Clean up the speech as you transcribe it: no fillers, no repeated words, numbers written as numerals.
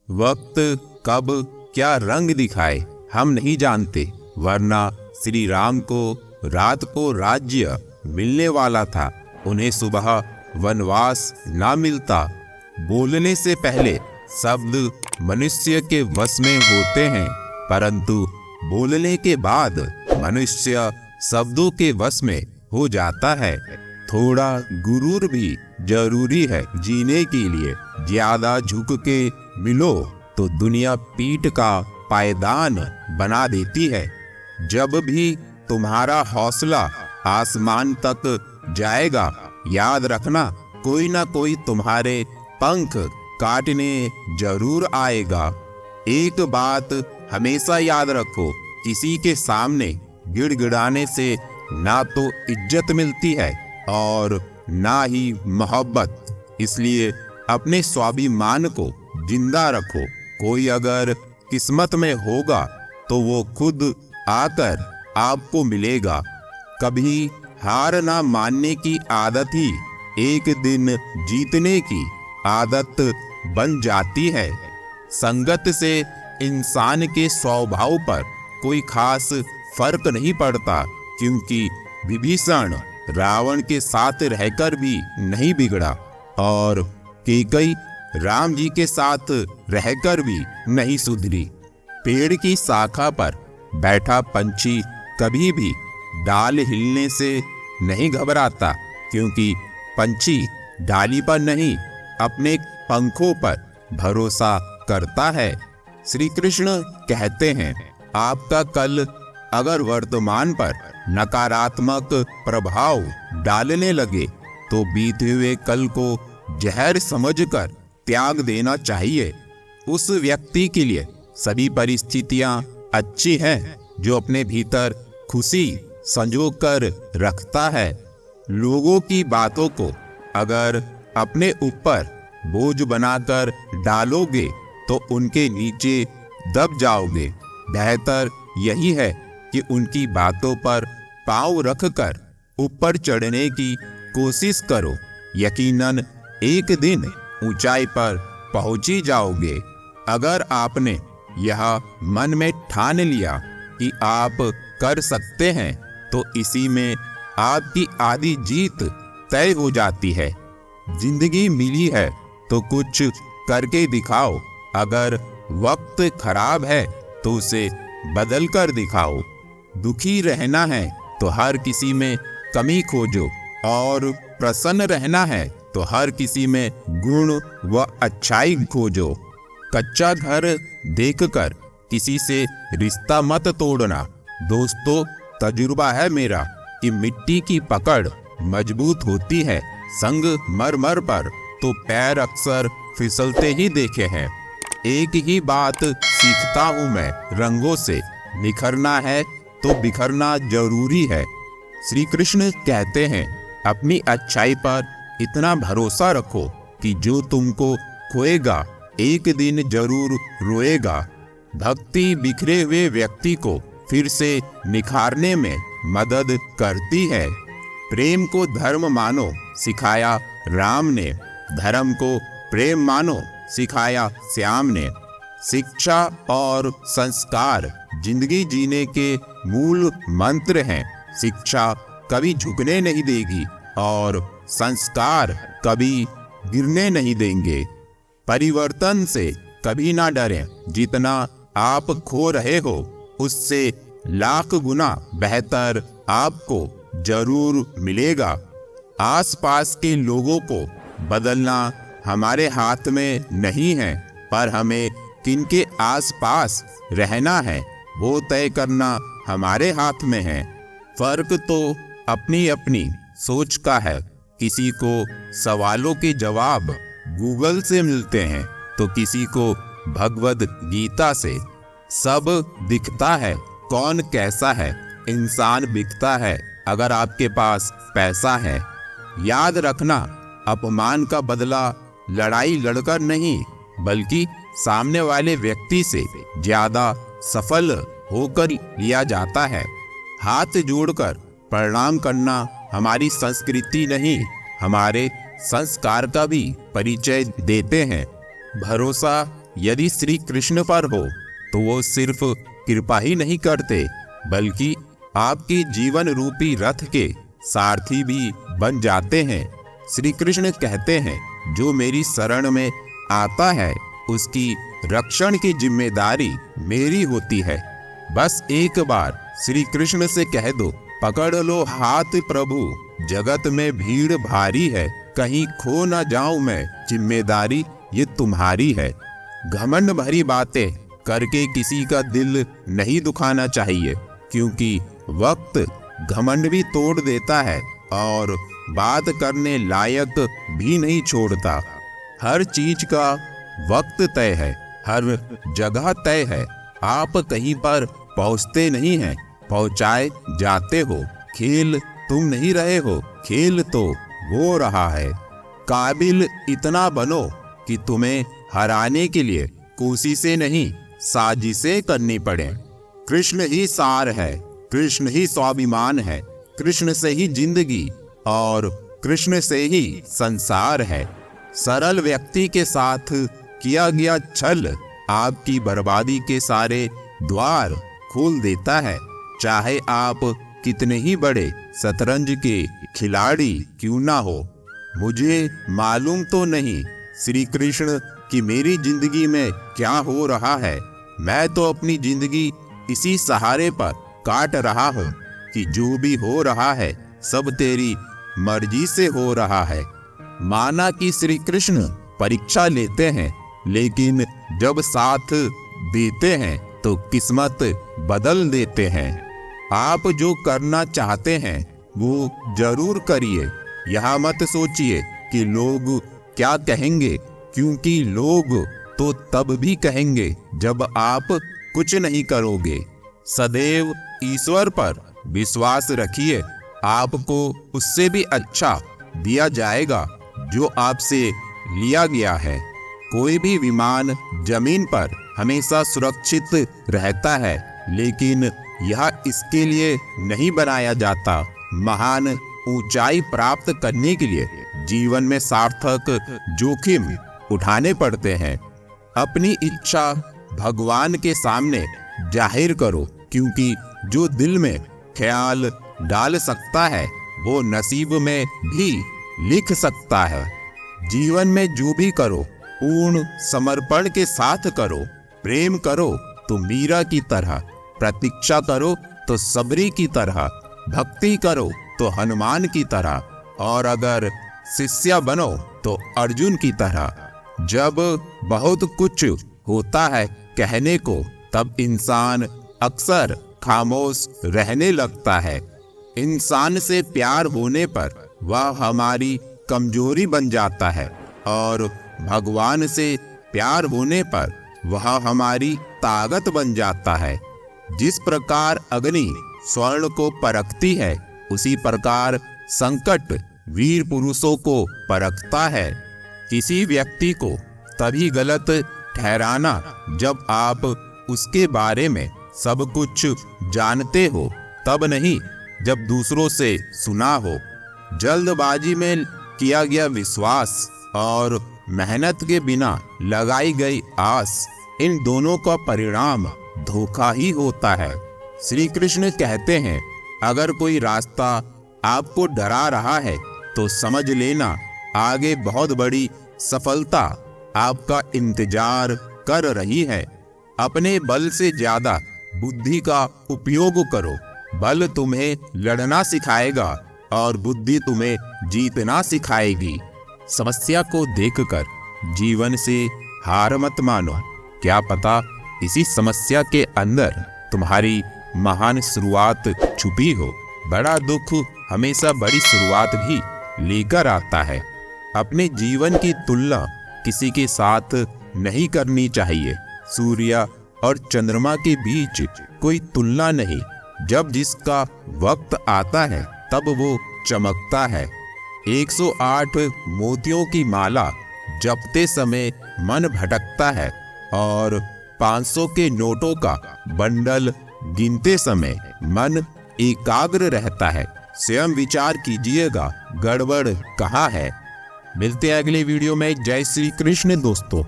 वक्त कब क्या रंग दिखाए हम नहीं जानते, वरना श्री राम को रात को राज्य मिलने वाला था, उन्हें सुबह वनवास ना मिलता। बोलने से पहले शब्द मनुष्य के वश में होते हैं, परंतु बोलने के बाद मनुष्य शब्दों के वश में हो जाता है। थोड़ा गुरूर भी जरूरी है जीने के लिए। ज्यादा झुक के मिलो तो दुनिया पीठ का पायदान बना देती है। जब भी तुम्हारा हौसला आसमान तक जाएगा, याद रखना कोई ना कोई तुम्हारे पंख काटने जरूर आएगा। एक बात हमेशा याद रखो, किसी के सामने गिड़गिड़ाने से ना तो इज्जत मिलती है और ना ही मोहब्बत। इसलिए अपने स्वाभिमान को जिंदा रखो। कोई अगर किस्मत में होगा तो वो खुद आकर आपको मिलेगा। कभी हार ना मानने की आदत ही एक दिन जीतने की आदत बन जाती है। संगत से इंसान के स्वभाव पर कोई खास फर्क नहीं पड़ता, क्योंकि विभीषण रावण के साथ रहकर भी नहीं बिगड़ा और कैकई राम जी के साथ रहकर भी नहीं सुधरी। पेड़ की शाखा पर बैठा पंछी कभी भी डाल हिलने से नहीं घबराता, क्योंकि पंछी डाली पर नहीं अपने पंखों पर भरोसा करता है। श्री कृष्ण कहते हैं, आपका कल अगर वर्तमान पर नकारात्मक प्रभाव डालने लगे तो बीते हुए कल को जहर समझकर त्याग देना चाहिए। उस व्यक्ति के लिए सभी परिस्थितियां अच्छी हैं जो अपने भीतर खुशी संजो कर रखता है। लोगों की बातों को अगर अपने ऊपर बोझ बनाकर डालोगे तो उनके नीचे दब जाओगे। बेहतर यही है कि उनकी बातों पर पांव रखकर ऊपर चढ़ने की कोशिश करो। यकीनन एक दिन ऊंचाई पर पहुंच ही जाओगे। अगर आपने यह मन में ठान लिया कि आप कर सकते हैं तो इसी में आपकी आधी जीत तय हो जाती है। जिंदगी मिली है तो कुछ करके दिखाओ। अगर वक्त खराब है तो उसे बदल कर दिखाओ। दुखी रहना है तो हर किसी में कमी खोजो और प्रसन्न रहना है तो हर किसी में गुण व अच्छाई खोजो। कच्चा घर देखकर किसी से रिश्ता मत तोड़ना। दोस्तों, तजुर्बा है मेरा कि मिट्टी की पकड़ मजबूत होती है, संग मरमर पर तो पैर अक्सर फिसलते ही देखे हैं। एक ही बात सीखता हूँ मैं, रंगों से निखरना है तो बिखरना जरूरी है। श्री कृष्ण कहते हैं, अपनी अच्छाई पर इतना भरोसा रखो कि जो तुमको खोएगा एक दिन जरूर रोएगा। भक्ति बिखरे हुए व्यक्ति को फिर से निखारने में मदद करती है। प्रेम को धर्म मानो सिखाया राम ने, धर्म को प्रेम मानो सिखाया श्याम ने। शिक्षा और संस्कार जिंदगी जीने के मूल मंत्र हैं। शिक्षा कभी झुकने नहीं देगी और संस्कार कभी गिरने नहीं देंगे। परिवर्तन से कभी ना डरें। जितना आप खो रहे हो उससे लाख गुना बेहतर आपको जरूर मिलेगा। आसपास के लोगों को बदलना हमारे हाथ में नहीं है, पर हमें किनके आसपास रहना है वो तय करना हमारे हाथ में है। फर्क तो अपनी अपनी सोच का है। किसी को सवालों के जवाब गूगल से मिलते हैं तो किसी को भगवद गीता से। सब दिखता है कौन कैसा है, इंसान बिकता है अगर आपके पास पैसा है। याद रखना, अपमान का बदला लड़ाई लड़कर नहीं बल्कि सामने वाले व्यक्ति से ज्यादा सफल होकर लिया जाता है। हाथ जोड़कर प्रणाम करना हमारी संस्कृति नहीं, हमारे संस्कार का भी परिचय देते हैं। भरोसा यदि श्री कृष्ण पर हो तो वो सिर्फ कृपा ही नहीं करते बल्कि आपके जीवन रूपी रथ के सारथी भी बन जाते हैं। श्री कृष्ण कहते हैं, जो मेरी शरण में आता है उसकी रक्षण की जिम्मेदारी मेरी होती है। बस एक बार श्री कृष्ण से कह दो, पकड़ लो हाथ प्रभु, जगत में भीड़ भारी है, कहीं खो न जाऊं मैं, जिम्मेदारी ये तुम्हारी है। घमंड भरी बातें करके किसी का दिल नहीं दुखाना चाहिए, क्योंकि वक्त घमंड भी तोड़ देता है और बात करने लायक भी नहीं छोड़ता। हर चीज का वक्त तय है, हर जगह तय है। आप कहीं पर पहुंचते नहीं हैं, पहुंचाए जाते हो। खेल तुम नहीं रहे हो, खेल तो वो रहा है। काबिल इतना बनो कि तुम्हें हराने के लिए कोशिशें नहीं साजिशें करनी पड़े। कृष्ण ही सार है, कृष्ण ही स्वाभिमान है, कृष्ण से ही जिंदगी और कृष्ण से ही संसार है। सरल व्यक्ति के साथ किया गया छल आपकी बर्बादी के सारे द्वार खोल देता है, चाहे आप कितने ही बड़े शतरंज के खिलाड़ी क्यों ना हो। मुझे मालूम तो नहीं श्री कृष्ण कि मेरी जिंदगी में क्या हो रहा है। मैं तो अपनी जिंदगी इसी सहारे पर काट रहा हूँ कि जो भी हो रहा है सब तेरी मर्जी से हो रहा है। माना कि श्री कृष्ण परीक्षा लेते हैं, लेकिन जब साथ देते हैं तो किस्मत बदल देते हैं। आप जो करना चाहते हैं वो जरूर करिए। यह मत सोचिए कि लोग क्या कहेंगे, क्योंकि लोग तो तब भी कहेंगे जब आप कुछ नहीं करोगे। सदैव ईश्वर पर विश्वास रखिए, आपको उससे भी अच्छा दिया जाएगा जो आपसे लिया गया है। कोई भी विमान जमीन पर हमेशा सुरक्षित रहता है, लेकिन यह इसके लिए नहीं बनाया जाता। महान ऊंचाई प्राप्त करने के लिए जीवन में सार्थक जोखिम उठाने पड़ते हैं। अपनी इच्छा भगवान के सामने जाहिर करो, क्योंकि जो दिल में ख्याल डाल सकता है वो नसीब में भी लिख सकता है। जीवन में जो भी करो पूर्ण समर्पण के साथ करो। प्रेम करो तो मीरा की तरह, प्रतीक्षा करो तो सबरी की तरह, भक्ति करो तो हनुमान की तरह, और अगर शिष्य बनो तो अर्जुन की तरह। जब बहुत कुछ होता है कहने को, तब इंसान अक्सर खामोश रहने लगता है। इंसान से प्यार होने पर वह हमारी कमजोरी बन जाता है, और भगवान से प्यार होने पर वह हमारी ताकत बन जाता है। जिस प्रकार अग्नि स्वर्ण को परखती है, उसी प्रकार संकट वीर पुरुषों को परखता है। किसी व्यक्ति को तभी गलत ठहराना जब आप उसके बारे में सब कुछ जानते हो, तब नहीं जब दूसरों से सुना हो। जल्दबाजी में किया गया विश्वास और मेहनत के बिना लगाई गई आस, इन दोनों का परिणाम धोखा ही होता है। श्री कृष्ण कहते हैं, अगर कोई रास्ता आपको डरा रहा है तो समझ लेना आगे बहुत बड़ी सफलता आपका इंतजार कर रही है। अपने बल से ज्यादा बुद्धि का उपयोग करो। बल तुम्हें लड़ना सिखाएगा और बुद्धि तुम्हें जीतना सिखाएगी। समस्या को देखकर जीवन से हार मत मानो। क्या पता इसी समस्या के अंदर तुम्हारी महान शुरुआत छुपी हो। बड़ा दुख हमेशा बड़ी शुरुआत भी लेकर आता है। अपने जीवन की तुलना किसी के साथ नहीं करनी चाहिए। सूर्य और चंद्रमा के बीच कोई तुलना नहीं। जब जिसका वक्त आता है तब वो चमकता है। 108 मोतियों की माला जपते समय मन भटकता है, और 500 के नोटों का बंडल गिनते समय मन एकाग्र रहता है। स्वयं विचार कीजिएगा, गड़बड़ कहाँ है। मिलते हैं अगले वीडियो में। जय श्री कृष्ण दोस्तों।